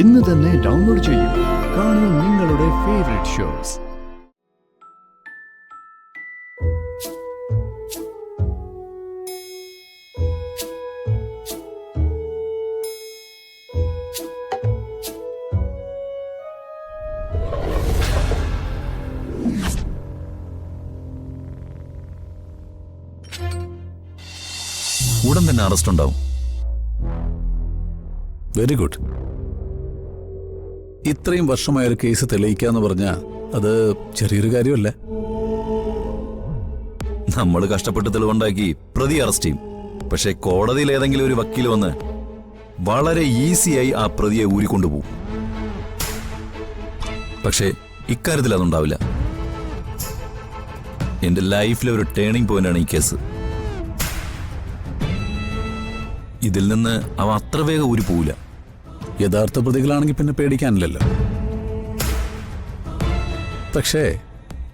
ഇന്ന് തന്നെ ഡൗൺലോഡ് ചെയ്യൂ. കാണൂ നിങ്ങളുടെ ഫേവറേറ്റ് ഷോസ്. ഉടൻ തന്നെ അറസ്റ്റ് ഉണ്ടാവും. Very good. ഇത്രയും വർഷമായ ഒരു കേസ് തെളിയിക്കാന്ന് പറഞ്ഞാൽ അത് ചെറിയൊരു കാര്യമല്ല. നമ്മൾ കഷ്ടപ്പെട്ട് തെളിവുണ്ടാക്കി പ്രതി അറസ്റ്റ് ചെയ്യും. പക്ഷെ കോടതിയിൽ ഏതെങ്കിലും ഒരു വക്കീൽ വന്ന് വളരെ ഈസിയായി ആ പ്രതിയെ ഊരിക്കൊണ്ടുപോകും. പക്ഷേ ഇക്കാര്യത്തിൽ അതുണ്ടാവില്ല. എന്റെ ലൈഫിലെ ഒരു ടേണിംഗ് പോയിന്റാണ് ഈ കേസ്. ഇതിൽ നിന്ന് അവ അത്ര വേഗം ഊരി പോവില്ല. യഥാർത്ഥ പ്രതികളാണെങ്കിൽ പിന്നെ പേടിക്കാനില്ലല്ലോ. പക്ഷേ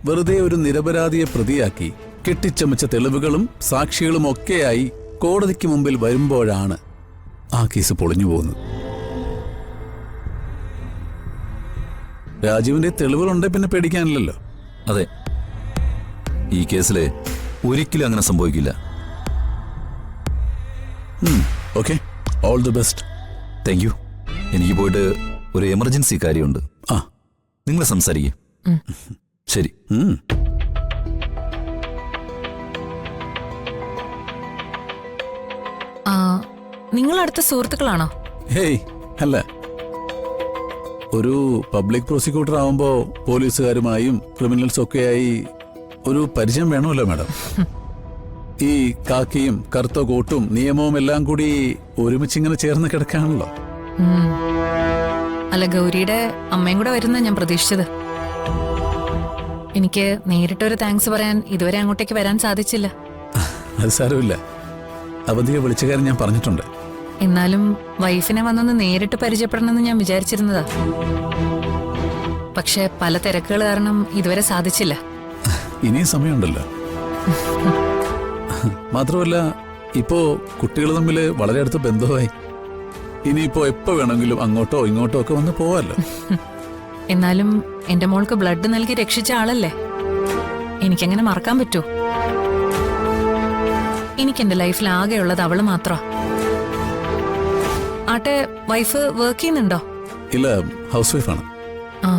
വെറുതെ ഒരു നിരപരാധിയെ പ്രതിയാക്കി കെട്ടിച്ചമച്ച തെളിവുകളും സാക്ഷികളും ഒക്കെയായി കോടതിക്ക് മുമ്പിൽ വരുമ്പോഴാണ് ആ കേസ് പൊളിഞ്ഞു പോകുന്നത്. രാജീവിന്റെ തെളിവുകളുണ്ടെ പിന്നെ പേടിക്കാനില്ലല്ലോ. അതെ, ഈ കേസില് ഒരിക്കലും അങ്ങനെ സംഭവിക്കില്ല. Okay, all the best. Thank you. എനിക്ക് പോയിട്ട് ഒരു എമർജൻസി കാര്യമുണ്ട്. ആ, നിങ്ങൾ സംസാരിക്കേ. ശരി. നിങ്ങൾ അടുത്ത സുഹൃത്തുക്കളാണോ? ഹേയ്, അല്ല. ഒരു പബ്ലിക് പ്രോസിക്യൂട്ടർ ആവുമ്പോ പോലീസുകാരുമായും ക്രിമിനൽസ് ഒക്കെയായി ഒരു പരിചയം വേണമല്ലോ മാഡം. ഈ കാക്കിയും കറുത്ത കോട്ടും നിയമവും എല്ലാം കൂടി ഒരുമിച്ചിങ്ങനെ ചേർന്ന് കിടക്കാണല്ലോ. അല്ല, ഗൗരിയുടെ അമ്മയും കൂടെ വരുന്ന ഞാൻ പ്രതീക്ഷിച്ചത്. എനിക്ക് നേരിട്ടൊരു താങ്ക്സ് പറയാൻ ഇതുവരെ അങ്ങോട്ടേക്ക് വരാൻ സാധിച്ചില്ല. അത് സാരമില്ല, അവധിയെ വിളിച്ച കാര്യം ഞാൻ പറഞ്ഞിട്ടുണ്ട്. എന്നാലും വൈഫിനെ വന്നൊന്ന് നേരിട്ട് പരിചയപ്പെടണമെന്ന് ഞാൻ വിചാരിച്ചിരുന്നതാ. പക്ഷെ പല തിരക്കുകൾ കാരണം ഇതുവരെ സാധിച്ചില്ല. ഇനിയും സമയമുണ്ടല്ലോ. മാത്രമല്ല, ഇപ്പോ കുട്ടികൾ തമ്മിൽ വളരെ അടുത്ത ബന്ധമായി. ഇനിയിപ്പോ എപ്പോ വേണമെങ്കിലും അങ്ങോട്ടോ ഇങ്ങോട്ടോ ഒക്കെ വന്ന് പോവാല്ലോ. എന്നാലും എന്റെ മോൾക്ക് ബ്ലഡ് നൽകി രക്ഷിച്ച ആളല്ലേ, എനിക്കങ്ങനെ മറക്കാൻ പറ്റൂ? എനിക്കെന്റെ ലൈഫിൽ ആകെയുള്ളത് അവള് മാത്രമാ. ആട്ടെ, വൈഫ് വർക്ക് ചെയ്യുന്നുണ്ടോ? ഇല്ല, ഹൗസ് വൈഫാണ്. ആ,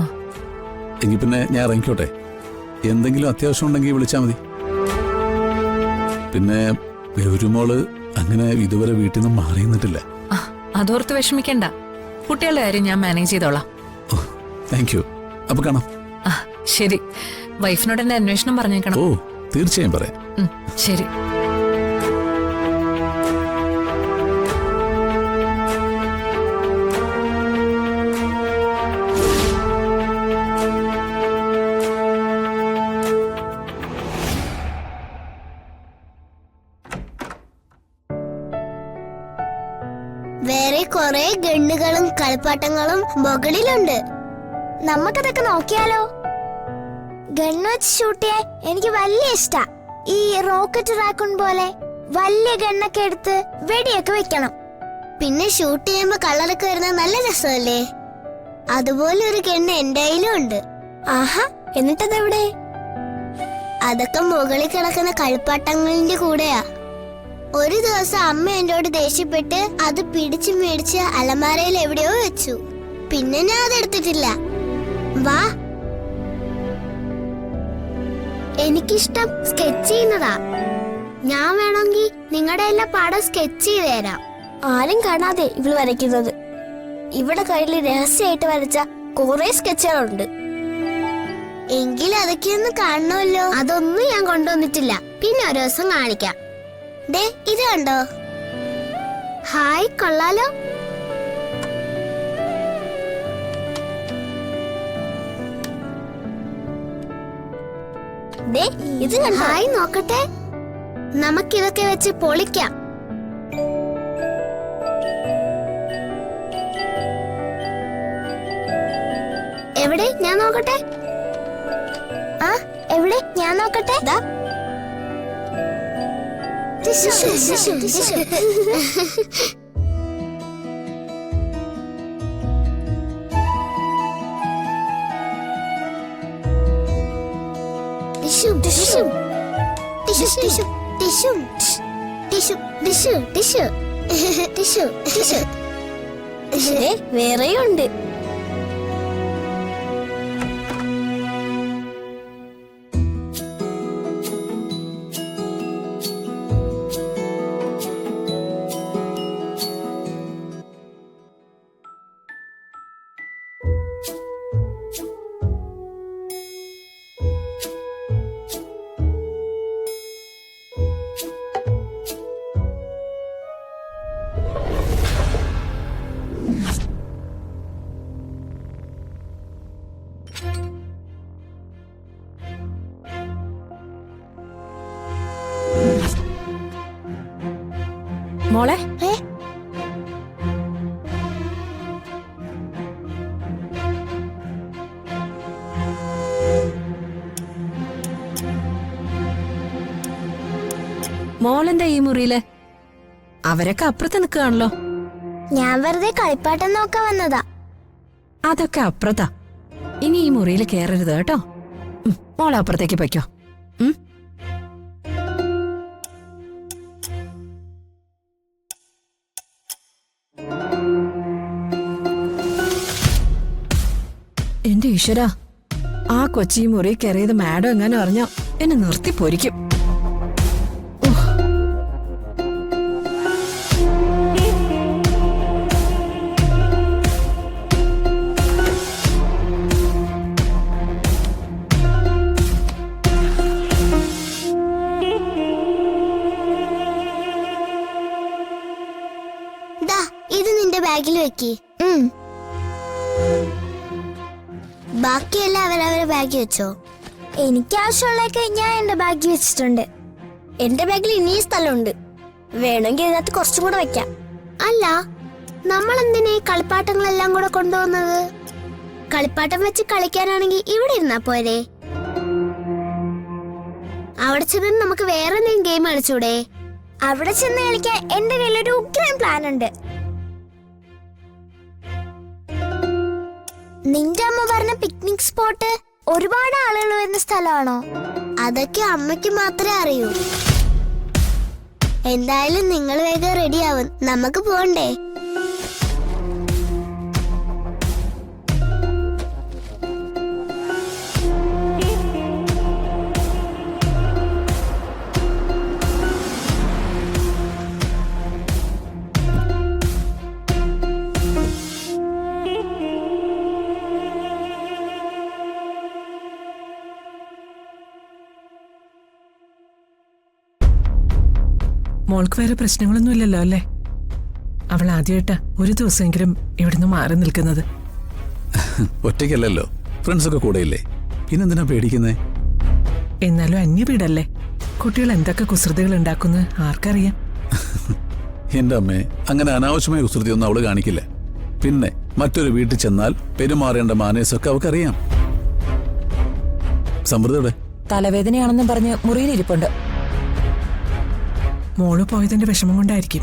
എങ്കിൽ പിന്നെ ഞാൻ ഇറങ്ങിക്കോട്ടെ. എന്തെങ്കിലും അത്യാവശ്യം ഉണ്ടെങ്കിൽ വിളിച്ചാൽ മതി. പിന്നെ ഗൗരിമോള് അങ്ങനെ ഇതുവരെ വീട്ടിൽ നിന്ന് മാറിയുന്നിട്ടില്ല. അതോർത്ത് വിഷമിക്കണ്ട. കുട്ടികളുടെ കാര്യം ഞാൻ മാനേജ് ചെയ്തോളാം. Thank you. അപ്പൊ കാണാം. ശരി, വൈഫിനോട് എന്റെ അന്വേഷണം പറഞ്ഞേക്കണം. ഓ, തീർച്ചയായും പറയാം. ശരി. വേറെ കുറെ ഗണ്ണുകളും കളിപ്പാട്ടങ്ങളും മുകളിലുണ്ട്. നമുക്കതൊക്കെ നോക്കിയാലോ? ഗണ്ണ് വെച്ച് ഷൂട്ട് ചെയ്യാൻ എനിക്ക് വലിയ ഇഷ്ടാ. ഈ റോക്കറ്റ് റാക്കൂൺ പോലെ വലിയ ഗണ്ണൊക്കെ എടുത്ത് വെടിയൊക്കെ വെക്കണം. പിന്നെ ഷൂട്ട് ചെയ്യുമ്പോ കളറൊക്കെ വരുന്നത് നല്ല രസമല്ലേ? അതുപോലെ ഒരു ഗണ്ണ് എന്റെ കയ്യിലും ഉണ്ട്. ആഹാ, എന്നിട്ടതെവിടെ? അതൊക്കെ മുകളിൽ കിടക്കുന്ന കളിപ്പാട്ടങ്ങളുടെ കൂടെയാ. ഒരു ദിവസം അമ്മ എന്നോട് ദേഷ്യപ്പെട്ട് അത് പിടിച്ചു മേടിച്ച് അലമാരയിൽ എവിടെയോ വെച്ചു. പിന്നെ ഞാൻ അതെടുത്തിട്ടില്ല. വാ, എനിക്കിഷ്ടം സ്കെച്ച് ചെയ്യുന്നതാ. ഞാൻ വേണമെങ്കിൽ നിങ്ങളുടെ എല്ലാ പാടം സ്കെച്ച് ചെയ്ത് തരാം. ആരും കാണാതെ ഇവള് വരയ്ക്കുന്നത്. ഇവിടെ കയ്യിൽ രഹസ്യമായിട്ട് വരച്ച കുറെ സ്കെച്ചുകളുണ്ട്. എങ്കിൽ അതൊക്കെ ഒന്ന് കാണണമല്ലോ. അതൊന്നും ഞാൻ കൊണ്ടുവന്നിട്ടില്ല. പിന്നെ ഒരു ദിവസം കാണിക്കാം. ദേ, ഇത് കണ്ടോ? ഹായ്, കൊള്ളാലോ. ദേ, ഇത് കണ്ടോ? ഹായ്, നോക്കട്ടെ. നമുക്കിതൊക്കെ വെച്ച് പൊളിക്കാം. എവിടെ? ഞാൻ നോക്കട്ടെ. ആ, എവിടെ? ഞാൻ നോക്കട്ടെ. Tissue tissue tissue tissue tissue tissue tissue tissue tissue വേറെയുണ്ട്. മോളെ ഏ മോളെന്താ ഈ മുറിയില്? അവരൊക്കെ അപ്പുറത്ത് നിൽക്കുകയാണല്ലോ. ഞാൻ വെറുതെ കളിപ്പാട്ടം നോക്കാൻ വന്നതാ. അതൊക്കെ അപ്പുറത്താ. ഇനി ഈ മുറിയിൽ കയറരുത് കേട്ടോ. മോളെ അപ്പുറത്തേക്ക് പൊയ്ക്കോ. എന്റെ ഈശ്വരാ, ആ കൊച്ചി മുറി കയറിയത് മാഡം എങ്ങനെ അറിഞ്ഞോ എന്നെ നിർത്തി പൊരിക്കും. ഇത് നിന്റെ ബാഗിൽ വെക്കി. ബാക്കിയെല്ലാം അവരവരെ ബാഗിൽ വെച്ചോ. എനിക്ക് ആവശ്യമുള്ളതൊക്കെ ഞാൻ എന്റെ ബാഗിൽ വെച്ചിട്ടുണ്ട്. എന്റെ ബാഗിൽ ഇനിയും സ്ഥലമുണ്ട്. വേണമെങ്കിൽ ഇതിനകത്ത് കുറച്ചും കൂടെ വെക്കാം. അല്ല, നമ്മൾ എന്തിനാ ഈ കളിപ്പാട്ടങ്ങളെല്ലാം കൂടെ കൊണ്ടുപോകുന്നത്? കളിപ്പാട്ടം വെച്ച് കളിക്കാനാണെങ്കിൽ ഇവിടെ ഇരുന്നാ പോരെ. അവിടെ ചെന്ന് നമുക്ക് വേറെ എന്തെങ്കിലും ഗെയിം കളിച്ചൂടെ? അവിടെ ചെന്ന് കളിക്കാൻ എന്റെ കയ്യിലൊരു ഉഗ്രൻ പ്ലാൻ ഉണ്ട്. നിന്റെ അമ്മ പറഞ്ഞ പിക്നിക് സ്പോട്ട് ഒരുപാട് ആളുകൾ വരുന്ന സ്ഥലമാണോ? അതൊക്കെ അമ്മയ്ക്ക് മാത്രമേ അറിയൂ. എന്തായാലും നിങ്ങൾ വേഗം റെഡിയാവും, നമുക്ക് പോണ്ടേ? മോൾക്ക് വേറെ പ്രശ്നങ്ങളൊന്നും ഇല്ലല്ലോ അല്ലേ? അവൾ ആദ്യമായിട്ടാ ഒരു ദിവസമെങ്കിലും ഇവിടുന്ന് മാറി നിൽക്കുന്നത്. ഒറ്റയ്ക്കല്ലല്ലോ, ഫ്രണ്ട്സൊക്കെ കൂടെയില്ലേ, പിന്നെന്തിനാ പേടിക്കുന്നേ? എന്നാലും അന്യ വീടല്ലേ, കുട്ടികൾ എന്തൊക്കെ കുസൃതികൾ ഉണ്ടാക്കുന്നു ആർക്കറിയാം. എന്റെ അമ്മേ, അങ്ങനെ അനാവശ്യമായ കുസൃതിയൊന്നും അവള് കാണിക്കില്ല. പിന്നെ മറ്റൊരു വീട്ടിൽ ചെന്നാൽ പെരുമാറേണ്ട മാനേഴ്സൊക്കെ അവൾക്കറിയാം. സമൃദ്ധയുടെ തലവേദനയാണെന്നും പറഞ്ഞ് മുറിയിലിരിപ്പുണ്ട്. മോള് പോയതിന്റെ വിഷമം കൊണ്ടായിരിക്കും.